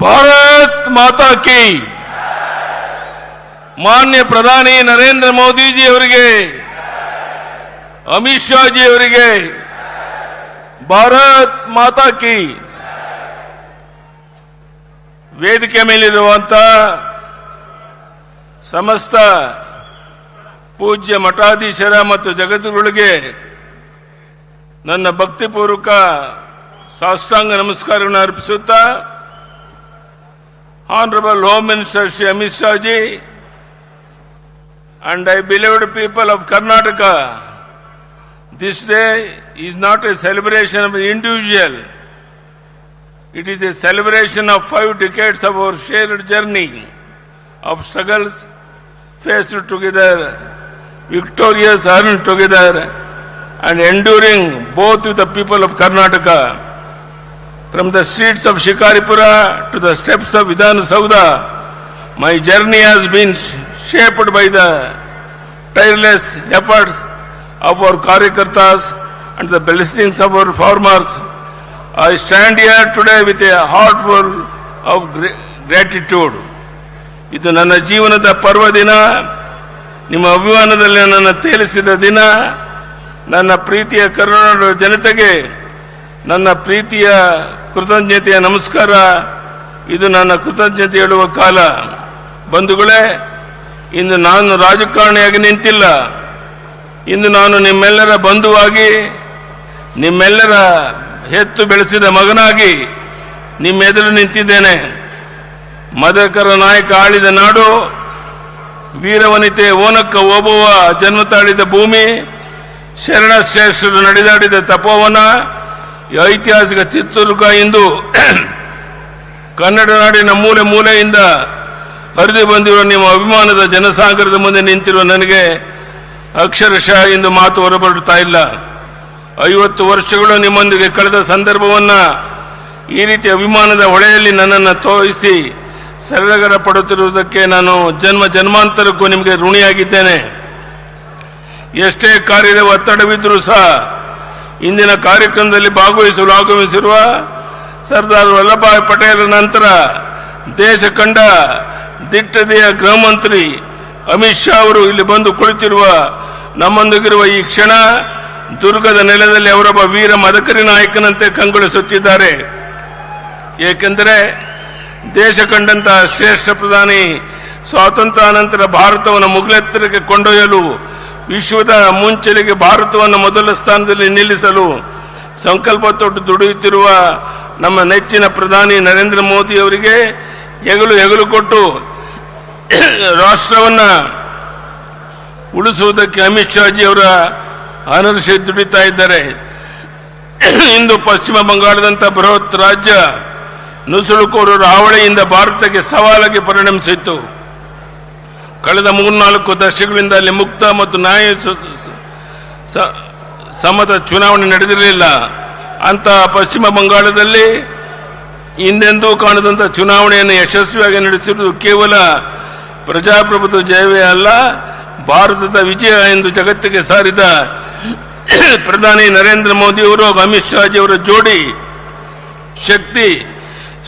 ಭಾರತ್ ಮಾತಾ ಕಿ ಮಾನ್ಯ ಪ್ರಧಾನಿ ನರೇಂದ್ರ ಮೋದಿಜಿ ಅವರಿಗೆ, ಅಮಿತ್ ಶಾ ಜಿ ಅವರಿಗೆ ಭಾರತ್ ಮಾತಾ ಕಿ. ವೇದಿಕೆ ಮೇಲಿರುವಂತಹ ಸಮಸ್ತ ಪೂಜ್ಯ ಮಠಾಧೀಶರ ಮತ್ತು ಜಗದ್ಗುರುಗಳಿಗೆ ನನ್ನ ಭಕ್ತಿಪೂರ್ವಕ ಸಾಷ್ಟಾಂಗ ನಮಸ್ಕಾರಗಳನ್ನು ಅರ್ಪಿಸುತ್ತಾ, Honorable Home Minister Shri Amit Shah ji and I beloved people of Karnataka, this day is not a celebration of an individual. It is a celebration of 5 decades of our shared journey of struggles faced together, victorious earned together, and enduring both with the people of Karnataka. From the streets of Shikaripura to the steps of Vidhana Saudha, my journey has been shaped by the tireless efforts of our Karyakartas and the blessings of our farmers. I stand here today with a heart full of gratitude. ಇದು ನನ್ನ ಜೀವನದ ಪರ್ವದಿನ, ನಿಮ್ಮ ಅಭಿಮಾನದಲ್ಲಿ ನನ್ನ ತೇಲಿಸಿದ ದಿನ. ನನ್ನ ಪ್ರೀತಿಯ ಕರುನಾಡ ಜನತೆಗೆ ನನ್ನ ಪ್ರೀತಿಯ ಕೃತಜ್ಞತೆಯ ನಮಸ್ಕಾರ. ಇದು ನನ್ನ ಕೃತಜ್ಞತೆ ಹೇಳುವ ಕಾಲ. ಬಂಧುಗಳೇ, ಇಂದು ನಾನು ರಾಜಕಾರಣಿಯಾಗಿ ನಿಂತಿಲ್ಲ. ಇಂದು ನಾನು ನಿಮ್ಮೆಲ್ಲರ ಬಂಧುವಾಗಿ, ನಿಮ್ಮೆಲ್ಲರ ಹೆತ್ತು ಬೆಳೆಸಿದ ಮಗನಾಗಿ ನಿಮ್ಮೆದುರು ನಿಂತಿದ್ದೇನೆ. ಮದಕರ ನಾಯಕ ಆಳಿದ ನಾಡು, ವೀರವನಿತೆ ಓನಕ್ಕ ಓಬವ್ವ ಜನ್ಮ ತಾಳಿದ ಭೂಮಿ, ಶರಣಶ್ರೇಷ್ಠರು ನಡೆದಾಡಿದ ತಪೋವನ, ಐತಿಹಾಸಿಕ ಚಿತ್ರದುರ್ಗ ಇಂದು ಕನ್ನಡ ನಾಡಿನ ಮೂಲೆ ಮೂಲೆಯಿಂದ ಹರಿದು ಬಂದಿರುವ ನಿಮ್ಮ ಅಭಿಮಾನದ ಜನಸಾಗರದ ಮುಂದೆ ನಿಂತಿರುವ ನನಗೆ ಅಕ್ಷರಶಃ ಇಂದು ಮಾತು ಹೊರಬರುತ್ತಾ ಇಲ್ಲ. 50 ವರ್ಷಗಳು ನಿಮ್ಮೊಂದಿಗೆ ಕಳೆದ ಸಂದರ್ಭವನ್ನ ಈ ರೀತಿ ಅಭಿಮಾನದ ಹೊಳೆಯಲ್ಲಿ ನನ್ನನ್ನು ತೋರಿಸಿ ಸಡಗರ ಪಡುತ್ತಿರುವುದಕ್ಕೆ ನಾನು ಜನ್ಮಾಂತರಕ್ಕೂ ನಿಮಗೆ ಋಣಿಯಾಗಿದ್ದೇನೆ. ಎಷ್ಟೇ ಕಾರ್ಯದ ಒತ್ತಡವಿದ್ದರೂ ಸಹ ಇಂದಿನ ಕಾರ್ಯಕ್ರಮದಲ್ಲಿ ಭಾಗವಹಿಸಲು ಆಗಮಿಸಿರುವ ಸರ್ದಾರ್ ವಲ್ಲಭಭಾಯಿ ಪಟೇಲ್ ನಂತರ ದೇಶ ಕಂಡ ದಿಟ್ಟತೆಯ ಗೃಹ ಮಂತ್ರಿ ಅಮಿತ್ ಶಾ ಅವರು ಇಲ್ಲಿ ಬಂದು ಕುಳಿತಿರುವ ನಮ್ಮೊಂದಿಗಿರುವ ಈ ಕ್ಷಣ, ದುರ್ಗದ ನೆಲದಲ್ಲಿ ಅವರೊಬ್ಬ ವೀರ ಮದಕರಿ ನಾಯಕನಂತೆ ಕಂಗೊಳಿಸುತ್ತಿದ್ದಾರೆ. ಏಕೆಂದರೆ ದೇಶ ಕಂಡಂತಹ ಶ್ರೇಷ್ಠ ಪ್ರಧಾನಿ ಸ್ವಾತಂತ್ರ್ಯಾನಂತರ ಭಾರತವನ್ನು ಮುಗಿಲೆತ್ತರಕ್ಕೆ ಕೊಂಡೊಯ್ಯಲು, ವಿಶ್ವದ ಮುಂಚೆಲೆಗೆ ಭಾರತವನ್ನು ಮೊದಲ ಸ್ಥಾನದಲ್ಲಿ ನಿಲ್ಲಿಸಲು ಸಂಕಲ್ಪ ತೊಟ್ಟು ದುಡಿಯುತ್ತಿರುವ ನಮ್ಮ ನೆಚ್ಚಿನ ಪ್ರಧಾನಿ ನರೇಂದ್ರ ಮೋದಿ ಅವರಿಗೆ ಹೆಗಲು ಕೊಟ್ಟು ರಾಷ್ಟ್ರವನ್ನ ಉಳಿಸುವುದಕ್ಕೆ ಅಮಿತ್ ಶಾ ಜಿ ಅವರ ಅನರ್ಷೆ ದುಡಿತಾ ಇದ್ದಾರೆ. ಇಂದು ಪಶ್ಚಿಮ ಬಂಗಾಳದಂಥ ಬೃಹತ್ ರಾಜ್ಯ ನುಸುಳುಕೋರರ ಹಾವಳಿಯಿಂದ ಭಾರತಕ್ಕೆ ಸವಾಲಾಗಿ ಪರಿಣಮಿಸಿತ್ತು. ಕಳೆದ 3-4 ದಶಕಗಳಿಂದ ಅಲ್ಲಿ ಮುಕ್ತ ಮತ್ತು ನ್ಯಾಯ ಸಮ್ಮತ ಚುನಾವಣೆ ನಡೆದಿರಲಿಲ್ಲ. ಅಂತಹ ಪಶ್ಚಿಮ ಬಂಗಾಳದಲ್ಲಿ ಹಿಂದೆಂದೂ ಕಾಣದಂಥ ಚುನಾವಣೆಯನ್ನು ಯಶಸ್ವಿಯಾಗಿ ನಡೆಸಿರುವುದು ಕೇವಲ ಪ್ರಜಾಪ್ರಭುತ್ವ ಜಯವೇ ಅಲ್ಲ, ಭಾರತದ ವಿಜಯ ಎಂದು ಜಗತ್ತಿಗೆ ಸಾರಿದ ಪ್ರಧಾನಿ ನರೇಂದ್ರ ಮೋದಿ ಅವರು, ಅಮಿತ್ ಶಾ ಜಿ ಅವರ ಜೋಡಿ ಶಕ್ತಿ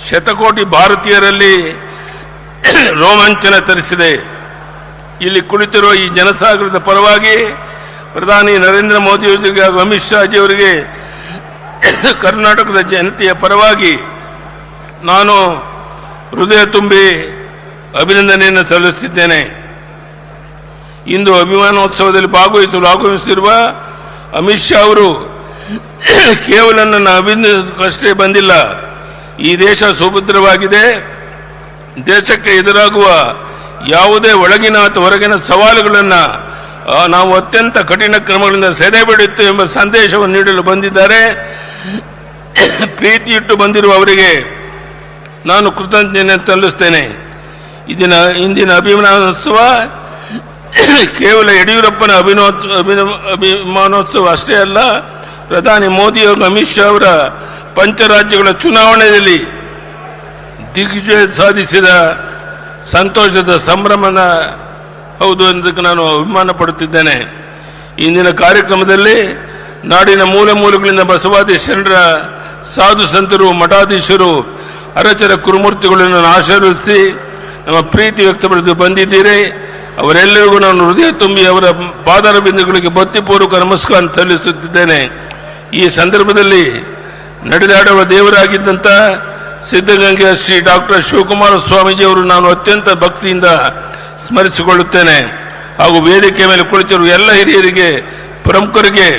ಶತಕೋಟಿ ಭಾರತೀಯರಲ್ಲಿ ರೋಮಾಂಚನ ತರಿಸಿದೆ. ಇಲ್ಲಿ ಕುಳಿತಿರುವ ಈ ಜನಸಾಗರದ ಪರವಾಗಿ ಪ್ರಧಾನಿ ನರೇಂದ್ರ ಮೋದಿ ಅವರಿಗೆ ಹಾಗೂ ಅಮಿತ್ ಶಾ ಜಿ ಅವರಿಗೆ ಕರ್ನಾಟಕದ ಜನತೆಯ ಪರವಾಗಿ ನಾನು ಹೃದಯ ತುಂಬಿ ಅಭಿನಂದನೆಯನ್ನು ಸಲ್ಲಿಸುತ್ತಿದ್ದೇನೆ. ಇಂದು ಅಭಿಮಾನೋತ್ಸವದಲ್ಲಿ ಭಾಗವಹಿಸಲು ಆಗಮಿಸುತ್ತಿರುವ ಅಮಿತ್ ಶಾ ಅವರು ಕೇವಲ ನನ್ನ ಅಭಿನಂದನೆಗಷ್ಟೇ ಬಂದಿಲ್ಲ. ಈ ದೇಶ ಸುಭದ್ರವಾಗಿದೆ. ದೇಶಕ್ಕೆ ಎದುರಾಗುವ ಯಾವುದೇ ಒಳಗಿನ ಅಥವಾ ಹೊರಗಿನ ಸವಾಲುಗಳನ್ನು ನಾವು ಅತ್ಯಂತ ಕಠಿಣ ಕ್ರಮಗಳಿಂದ ಸೆರೆಬಿಡುತ್ತೇವೆ ಎಂಬ ಸಂದೇಶವನ್ನು ನೀಡಲು ಬಂದಿದ್ದಾರೆ. ಪ್ರೀತಿಯಿಟ್ಟು ಬಂದಿರುವ ಅವರಿಗೆ ನಾನು ಕೃತಜ್ಞತೆ ಸಲ್ಲಿಸುತ್ತೇನೆ. ಇಂದಿನ ಅಭಿಮಾನೋತ್ಸವ ಕೇವಲ ಯಡಿಯೂರಪ್ಪನ ಅಭಿಮಾನೋತ್ಸವ ಅಷ್ಟೇ ಅಲ್ಲ, ಪ್ರಧಾನಿ ಮೋದಿ ಹಾಗೂ ಅಮಿತ್ ಶಾ ಅವರ ಪಂಚರಾಜ್ಯಗಳ ಚುನಾವಣೆಯಲ್ಲಿ ದಿಗ್ವಿಜಯ ಸಾಧಿಸಿದ ಸಂತೋಷದ ಸಂಭ್ರಮನ ಹೌದು ಎಂದಕ್ಕೆ ನಾನು ಅಭಿಮಾನ ಪಡುತ್ತಿದ್ದೇನೆ. ಇಂದಿನ ಕಾರ್ಯಕ್ರಮದಲ್ಲಿ ನಾಡಿನ ಮೂಲೆ ಮೂಲೆಗಳಿಂದ ಬಸವಾದಿ ಶರಣರ ಸಾಧು ಸಂತರು, ಮಠಾಧೀಶರು ಅರಚರ ಕುರುಮೂರ್ತಿಗಳನ್ನು ಆಶೀರ್ವದಿಸಿ ನಮ್ಮ ಪ್ರೀತಿ ವ್ಯಕ್ತಪಡಿಸಿ ಬಂದಿದ್ದೀರಿ. ಅವರೆಲ್ಲರಿಗೂ ನಾನು ಹೃದಯ ತುಂಬಿ ಅವರ ಪಾದಾರ ಬಿಂದುಗಳಿಗೆ ಭಕ್ತಿಪೂರ್ವಕ ನಮಸ್ಕಾರ ಸಲ್ಲಿಸುತ್ತಿದ್ದೇನೆ. ಈ ಸಂದರ್ಭದಲ್ಲಿ ನಡೆದಾಡುವ ದೇವರಾಗಿದ್ದಂಥ ಸಿದ್ಧಗಂಗೆಯ ಶ್ರೀ ಡಾಕ್ಟರ್ ಶಿವಕುಮಾರ ಸ್ವಾಮೀಜಿಯವರು ನಾನು ಅತ್ಯಂತ ಭಕ್ತಿಯಿಂದ ಸ್ಮರಿಸಿಕೊಳ್ಳುತ್ತೇನೆ. ಹಾಗೂ ವೇದಿಕೆ ಮೇಲೆ ಕುಳಿತಿರುವ ಎಲ್ಲ ಹಿರಿಯರಿಗೆ, ಪ್ರಮುಖರಿಗೆ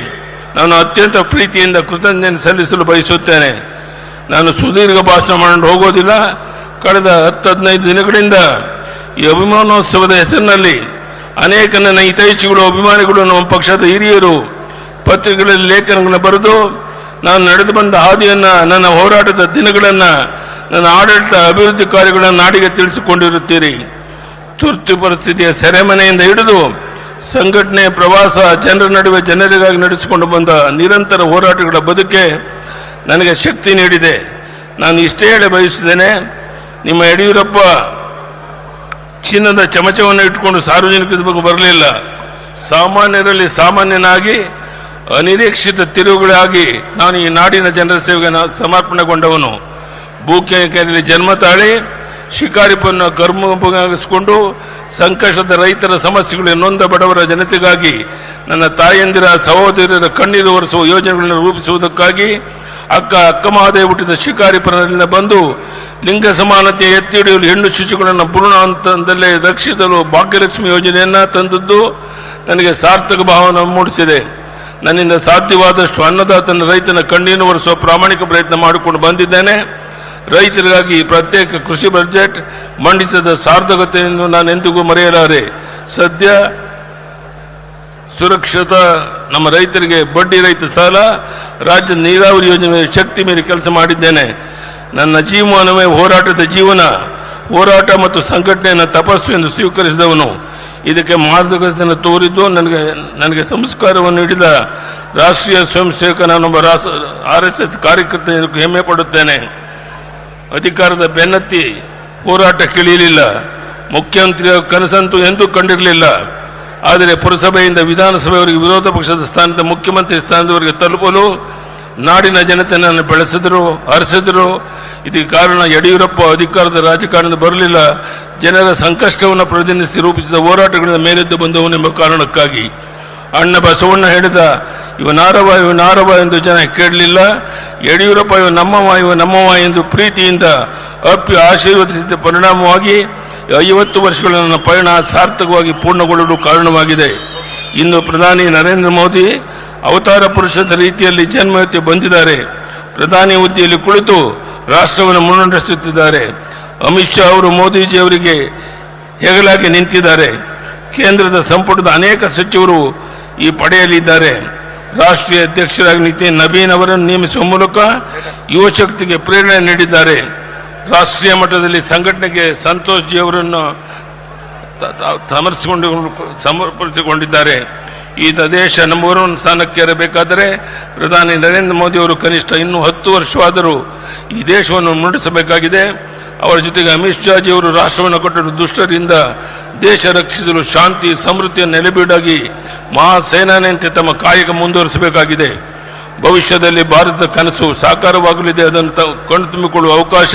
ನಾನು ಅತ್ಯಂತ ಪ್ರೀತಿಯಿಂದ ಕೃತಜ್ಞತೆ ಸಲ್ಲಿಸಲು ಬಯಸುತ್ತೇನೆ. ನಾನು ಸುದೀರ್ಘ ಭಾಷಣ ಮಾಡಲು ಹೋಗೋದಿಲ್ಲ. ಕಳೆದ 10-15 ದಿನಗಳಿಂದ ಈ ಅಭಿಮಾನೋತ್ಸವದ ಹೆಸರಿನಲ್ಲಿ ಅನೇಕ ನನ್ನ ಹಿತೈಷಿಗಳು, ಅಭಿಮಾನಿಗಳು, ನಮ್ಮ ಪಕ್ಷದ ಹಿರಿಯರು ಪತ್ರಿಕೆಗಳಲ್ಲಿ ಲೇಖನಗಳನ್ನು ಬರೆದು ನಾನು ನಡೆದು ಬಂದ ಹಾದಿಯನ್ನು, ನನ್ನ ಹೋರಾಟದ ದಿನಗಳನ್ನು, ನನ್ನ ಆಡಳಿತ ಅಭಿವೃದ್ಧಿ ಕಾರ್ಯಗಳನ್ನು ನಾಡಿಗೆ ತಿಳಿಸಿಕೊಂಡಿರುತ್ತೀರಿ. ತುರ್ತು ಪರಿಸ್ಥಿತಿಯ ಸೆರೆಮನೆಯಿಂದ ಹಿಡಿದು ಸಂಘಟನೆ, ಪ್ರವಾಸ, ಜನರ ನಡುವೆ ಜನರಿಗಾಗಿ ನಡೆಸಿಕೊಂಡು ಬಂದ ನಿರಂತರ ಹೋರಾಟಗಳ ಬದುಕೆ ನನಗೆ ಶಕ್ತಿ ನೀಡಿದೆ. ನಾನು ಇಷ್ಟೇ ಹೇಳಿ ಬಯಸಿದ್ದೇನೆ, ನಿಮ್ಮ ಯಡಿಯೂರಪ್ಪ ಚಿನ್ನದ ಚಮಚವನ್ನು ಇಟ್ಟುಕೊಂಡು ಸಾರ್ವಜನಿಕರ ಬಗ್ಗೆ ಬರಲಿಲ್ಲ. ಸಾಮಾನ್ಯರಲ್ಲಿ ಸಾಮಾನ್ಯನಾಗಿ ಅನಿರೀಕ್ಷಿತ ತಿರುವುಗಳಾಗಿ ನಾನು ಈ ನಾಡಿನ ಜನರ ಸೇವೆಗೆ ಸಮರ್ಪಣೆಗೊಂಡವನು. ಭೂಕೇರಿಯಲ್ಲಿ ಜನ್ಮ ತಾಳಿ ಶಿಕಾರಿಪನ್ನು ಕರ್ಮವಾಗಿಸಿಕೊಂಡು ಸಂಕಷ್ಟದ ರೈತರ ಸಮಸ್ಯೆಗಳು, ನೊಂದ ಬಡವರ ಜನತೆಗಾಗಿ, ನನ್ನ ತಾಯಂದಿರ ಸಹೋದರರ ಕಣ್ಣೀರು ಒರೆಸುವ ಯೋಜನೆಗಳನ್ನು ರೂಪಿಸುವುದಕ್ಕಾಗಿ ಅಕ್ಕ ಮಹಾದೇವ ಹುಟ್ಟಿದ ಶಿಕಾರಿಪುರದಿಂದ ಬಂದು ಲಿಂಗ ಸಮಾನತೆ ಎತ್ತಿ ಹಿಡಿಯಲು ಹೆಣ್ಣು ಶಿಶುಗಳನ್ನು ಭ್ರೂಣ ಹಂತದಲ್ಲೇ ರಕ್ಷಿಸಲು ಭಾಗ್ಯಲಕ್ಷ್ಮಿ ಯೋಜನೆಯನ್ನ ತಂದದ್ದು ನನಗೆ ಸಾರ್ಥಕ ಭಾವನೆ ಮೂಡಿಸಿದೆ. ನನ್ನಿಂದ ಸಾಧ್ಯವಾದಷ್ಟು ಅನ್ನದಾತನ ರೈತನ ಕಣ್ಣೀರು ಒರೆಸುವ ಪ್ರಾಮಾಣಿಕ ಪ್ರಯತ್ನ ಮಾಡಿಕೊಂಡು ಬಂದಿದ್ದೇನೆ. ರೈತರಿಗಾಗಿ ಪ್ರತ್ಯೇಕ ಕೃಷಿ ಬಜೆಟ್ ಮಂಡಿಸಿದ ಸಾರ್ಥಕತೆಯನ್ನು ನಾನು ಎಂದಿಗೂ ಮರೆಯಲಾರೆ. ಸದ್ಯ ಸುರಕ್ಷಿತ ನಮ್ಮ ರೈತರಿಗೆ ಬಡ್ಡಿ ರಹಿತ ಸಾಲ, ರಾಜ್ಯ ನೀರಾವರಿ ಯೋಜನೆ ಶಕ್ತಿ ಮೀರಿ ಕೆಲಸ ಮಾಡಿದ್ದೇನೆ. ನನ್ನ ಜೀವನವೇ ಹೋರಾಟದ ಜೀವನ. ಹೋರಾಟ ಮತ್ತು ಸಂಘಟನೆಯನ್ನು ತಪಸ್ಸು ಎಂದು ಸ್ವೀಕರಿಸಿದವನು. ಇದಕ್ಕೆ ಮಾರ್ಗದರ್ಶನ ತೋರಿದ್ದು ನನಗೆ ಸಂಸ್ಕಾರವನ್ನು ನೀಡಿದ ರಾಷ್ಟ್ರೀಯ ಸ್ವಯಂ ಸೇವಕ ನಾನೊಬ್ಬ RSS ಕಾರ್ಯಕರ್ತ ಹೆಮ್ಮೆ ಪಡುತ್ತೇನೆ. ಅಧಿಕಾರದ ಬೆನ್ನತ್ತಿ ಹೋರಾಟ ಕೇಳಿರಲಿಲ್ಲ. ಮುಖ್ಯಮಂತ್ರಿಯ ಕನಸಂತೂ ಎಂದೂ ಕಂಡಿರಲಿಲ್ಲ. ಆದರೆ ಪುರಸಭೆಯಿಂದ ವಿಧಾನಸಭೆಯವರೆಗೆ ವಿರೋಧ ಪಕ್ಷದ ಸ್ಥಾನದ ಮುಖ್ಯಮಂತ್ರಿ ಸ್ಥಾನದವರೆಗೆ ತಲುಪಲು ನಾಡಿನ ಜನತೆ ನನ್ನ ಬೆಳೆಸಿದರು, ಹರಿಸಿದರು. ಇದಕ್ಕೆ ಕಾರಣ ಯಡಿಯೂರಪ್ಪ ಅಧಿಕಾರದ ರಾಜಕಾರಣದ ಬರಲಿಲ್ಲ, ಜನರ ಸಂಕಷ್ಟವನ್ನು ಪ್ರತಿನಿಧಿಸಿ ರೂಪಿಸಿದ ಹೋರಾಟಗಳಿಂದ ಮೇಲೆದ್ದು ಬಂದವನೆಂಬ ಕಾರಣಕ್ಕಾಗಿ. ಅಣ್ಣ ಬಸವಣ್ಣ ಹೇಳಿದ ಇವ ನಾರವ ಎಂದು ಜನ ಕೇಳಲಿಲ್ಲ. ಯಡಿಯೂರಪ್ಪ ಇವ ನಮ್ಮವ ಎಂದು ಪ್ರೀತಿಯಿಂದ ಅಪ್ಪಿ ಆಶೀರ್ವದಿಸಿದ ಪರಿಣಾಮವಾಗಿ 50 ವರ್ಷಗಳ ನನ್ನ ಪಯಣ ಸಾರ್ಥಕವಾಗಿ ಪೂರ್ಣಗೊಳ್ಳಲು ಕಾರಣವಾಗಿದೆ. ಇನ್ನು ಪ್ರಧಾನಿ ನರೇಂದ್ರ ಮೋದಿ ಅವತಾರ ಪುರುಷದ ರೀತಿಯಲ್ಲಿ ಜನ್ಮವೆತ್ತಿ ಬಂದಿದ್ದಾರೆ. ಪ್ರಧಾನಿ ಹುದ್ದೆಯಲ್ಲಿ ಕುಳಿತು ರಾಷ್ಟ್ರವನ್ನು ಮುನ್ನಡೆಸುತ್ತಿದ್ದಾರೆ. ಅಮಿತ್ ಶಾ ಅವರು ಮೋದಿಜಿಯವರಿಗೆ ಹೆಗಲಾಗಿ ನಿಂತಿದ್ದಾರೆ. ಕೇಂದ್ರದ ಸಂಪುಟದ ಅನೇಕ ಸಚಿವರು ಈ ಪಡೆಯಲಿದ್ದಾರೆ. ರಾಷ್ಟ್ರೀಯ ಅಧ್ಯಕ್ಷರಾಗಿ ನಿತಿನ್ ನಬೀನ್ ಅವರನ್ನು ನೇಮಿಸುವ ಮೂಲಕ ಯುವಶಕ್ತಿಗೆ ಪ್ರೇರಣೆ ನೀಡಿದ್ದಾರೆ. ರಾಷ್ಟ್ರೀಯ ಮಟ್ಟದಲ್ಲಿ ಸಂಘಟನೆಗೆ ಸಂತೋಷ್ ಜಿ ಅವರನ್ನು ಸಮರ್ಪಿಸಿಕೊಂಡಿದ್ದಾರೆ. ಈ ದೇಶ ನಂಬರ್ 1 ಸ್ಥಾನಕ್ಕೆ ಏರಬೇಕಾದರೆ ಪ್ರಧಾನಿ ನರೇಂದ್ರ ಮೋದಿ ಅವರು ಕನಿಷ್ಠ ಇನ್ನೂ 10 ವರ್ಷವಾದರೂ ಈ ದೇಶವನ್ನು ಮುನ್ನಡೆಸಬೇಕಾಗಿದೆ. ಅವರ ಜೊತೆಗೆ ಅಮಿತ್ ಶಾ ಜಿ ಅವರು ರಾಷ್ಟ್ರವನ್ನು ಕಟ್ಟಲು ದುಷ್ಟರಿಂದ ದೇಶ ರಕ್ಷಿಸಲು ಶಾಂತಿ ಸಮೃದ್ಧಿಯ ನೆಲೆಬೀಡಾಗಿ ಮಹಾಸೇನಾನಿಯಂತೆ ತಮ್ಮ ಕಾಯಕ ಮುಂದುವರಿಸಬೇಕಾಗಿದೆ. ಭವಿಷ್ಯದಲ್ಲಿ ಭಾರತದ ಕನಸು ಸಾಕಾರವಾಗಲಿದೆ. ಅದನ್ನು ಕಣ್ತುಂಬಿಕೊಳ್ಳುವ ಅವಕಾಶ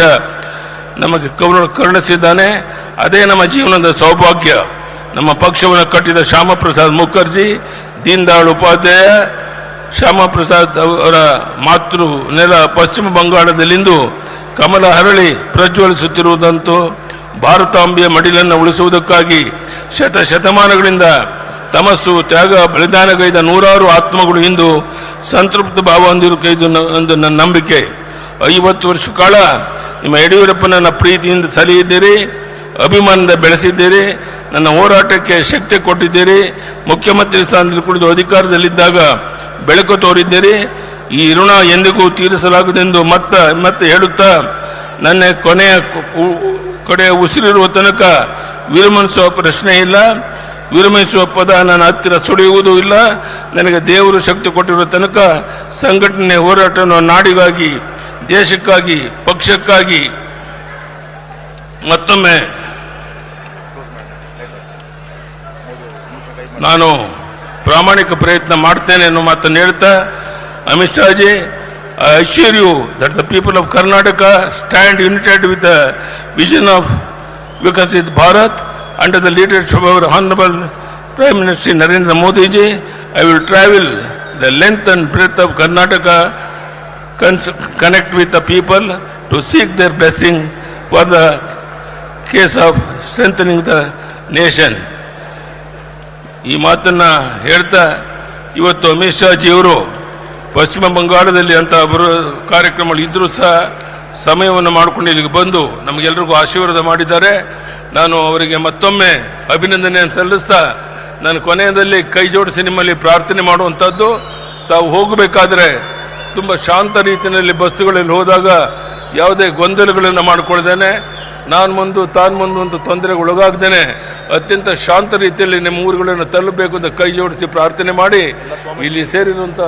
ನಮಗೆ ಕರುಣಿಸಿದ್ದಾನೆ. ಅದೇ ನಮ್ಮ ಜೀವನದ ಸೌಭಾಗ್ಯ. ನಮ್ಮ ಪಕ್ಷವನ್ನು ಕಟ್ಟಿದ ಶ್ಯಾಮಾ ಪ್ರಸಾದ್ ಮುಖರ್ಜಿ, ದೀನ್ ದಯಾಳ್ ಉಪಾಧ್ಯಾಯ, ಶ್ಯಾಮಾ ಪ್ರಸಾದ್ ಅವರ ಮಾತೃ ನೆಲ ಪಶ್ಚಿಮ ಬಂಗಾಳದಲ್ಲಿಂದು ಕಮಲ ಹರಳಿ ಪ್ರಜ್ವಲಿಸುತ್ತಿರುವುದಂತೂ ಭಾರತಾಂಬೆಯ ಮಡಿಲನ್ನು ಉಳಿಸುವುದಕ್ಕಾಗಿ ಶತಮಾನಗಳಿಂದ ತಮಸ್ಸು, ತ್ಯಾಗ, ಬಲಿದಾನಗೈದ ನೂರಾರು ಆತ್ಮಗಳು ಇಂದು ಸಂತೃಪ್ತ ಭಾವ ಹೊಂದಿರುವುದು ಎಂದು ನನ್ನ ನಂಬಿಕೆ. 50 ವರ್ಷ ಕಾಲ ನಿಮ್ಮ ಯಡಿಯೂರಪ್ಪನನ್ನ ಪ್ರೀತಿಯಿಂದ ಸಲಹಿದ್ದೀರಿ, ಅಭಿಮಾನದಿಂದ ಬೆಳೆಸಿದ್ದೀರಿ, ನನ್ನ ಹೋರಾಟಕ್ಕೆ ಶಕ್ತಿ ಕೊಟ್ಟಿದ್ದೀರಿ. ಮುಖ್ಯಮಂತ್ರಿ ಸ್ಥಾನದಲ್ಲಿ ಕುಳಿತು ಅಧಿಕಾರದಲ್ಲಿದ್ದಾಗ ಬೆಳಕು ತೋರಿದ್ದೀರಿ. ಈ ಋಣ ಎಂದಿಗೂ ತೀರಿಸಲಾಗುವುದೆಂದು ಮತ್ತೆ ಹೇಳುತ್ತಾ ನನ್ನ ಕಡೆಯ ಉಸಿರಿರುವ ತನಕ ವಿರಮಿಸುವ ಪ್ರಶ್ನೆ ಇಲ್ಲ. ವಿರಮಿಸುವ ಪದ ನನ್ನ ಹತ್ತಿರ ಸುಳಿಯುವುದೂ ಇಲ್ಲ. ನನಗೆ ದೇವರು ಶಕ್ತಿ ಕೊಟ್ಟಿರುವ ತನಕ ಸಂಘಟನೆ ಹೋರಾಟವನ್ನು ನಾಡಿಗಾಗಿ, ದೇಶಕ್ಕಾಗಿ, ಪಕ್ಷಕ್ಕಾಗಿ ಮತ್ತೊಮ್ಮೆ ನಾನು ಪ್ರಾಮಾಣಿಕ ಪ್ರಯತ್ನ ಮಾಡ್ತೇನೆ ಅನ್ನೋ ಮಾತನ್ನು ಹೇಳ್ತಾ, Amit Shah G, I assure you that the people of Karnataka stand united with the vision of Vikasit Bharat under the leadership of our Honorable Prime Minister Narendra Modi ji. I will travel the length and breadth of Karnataka, connect with the people to seek their blessing for the case of strengthening the nation. ಈ ಮಾತನ್ನ ಹೇಳ್ತಾ ಇವತ್ತು ಅಮಿತ್ ಶಾ ಜಿಯವರು ಪಶ್ಚಿಮ ಬಂಗಾಳದಲ್ಲಿ ಅಂತ ಕಾರ್ಯಕ್ರಮಗಳು ಇದ್ರೂ ಸಹ ಸಮಯವನ್ನು ಮಾಡಿಕೊಂಡು ಇಲ್ಲಿಗೆ ಬಂದು ನಮಗೆಲ್ಲರಿಗೂ ಆಶೀರ್ವಾದ ಮಾಡಿದ್ದಾರೆ. ನಾನು ಅವರಿಗೆ ಮತ್ತೊಮ್ಮೆ ಅಭಿನಂದನೆಯನ್ನು ಸಲ್ಲಿಸ್ತಾ ನಾನು ಕೊನೆಯದಲ್ಲಿ ಕೈ ಜೋಡಿಸಿ ನಿಮ್ಮಲ್ಲಿ ಪ್ರಾರ್ಥನೆ ಮಾಡುವಂಥದ್ದು, ತಾವು ಹೋಗಬೇಕಾದ್ರೆ ತುಂಬ ಶಾಂತ ರೀತಿಯಲ್ಲಿ ಬಸ್ಸುಗಳಲ್ಲಿ ಹೋದಾಗ ಯಾವುದೇ ಗೊಂದಲಗಳನ್ನು ಮಾಡಿಕೊಳ್ದೇನೆ, ನಾನು ಮುಂದು ತಾನು ಮುಂದು ಅಂತ ತೊಂದರೆಗೆ ಒಳಗಾಗ್ದೇನೆ ಅತ್ಯಂತ ಶಾಂತ ರೀತಿಯಲ್ಲಿ ನಿಮ್ಮ ಊರುಗಳನ್ನು ತಲುಪಬೇಕು ಅಂತ ಕೈ ಜೋಡಿಸಿ ಪ್ರಾರ್ಥನೆ ಮಾಡಿ ಇಲ್ಲಿ ಸೇರಿರುವಂಥ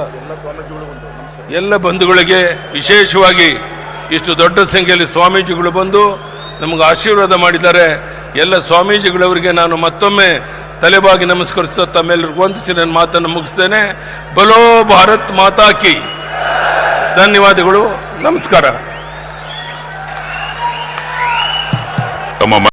ಎಲ್ಲ ಬಂಧುಗಳಿಗೆ, ವಿಶೇಷವಾಗಿ ಇಷ್ಟು ದೊಡ್ಡ ಸಂಖ್ಯೆಯಲ್ಲಿ ಸ್ವಾಮೀಜಿಗಳು ಬಂದು ನಮಗೆ ಆಶೀರ್ವಾದ ಮಾಡಿದ್ದಾರೆ. ಎಲ್ಲ ಸ್ವಾಮೀಜಿಗಳವರಿಗೆ ನಾನು ಮತ್ತೊಮ್ಮೆ ತಲೆಬಾಗಿ ನಮಸ್ಕರಿಸುತ್ತಾ ತಮ್ಮೆಲ್ಲರಿಗೂ ವಂದಿಸಿ ನನ್ನ ಮಾತನ್ನು ಮುಗಿಸ್ತೇನೆ. ಬಲೋ ಭಾರತ್ ಮಾತಾ ಕಿ. ಧನ್ಯವಾದಗಳು. ನಮಸ್ಕಾರ.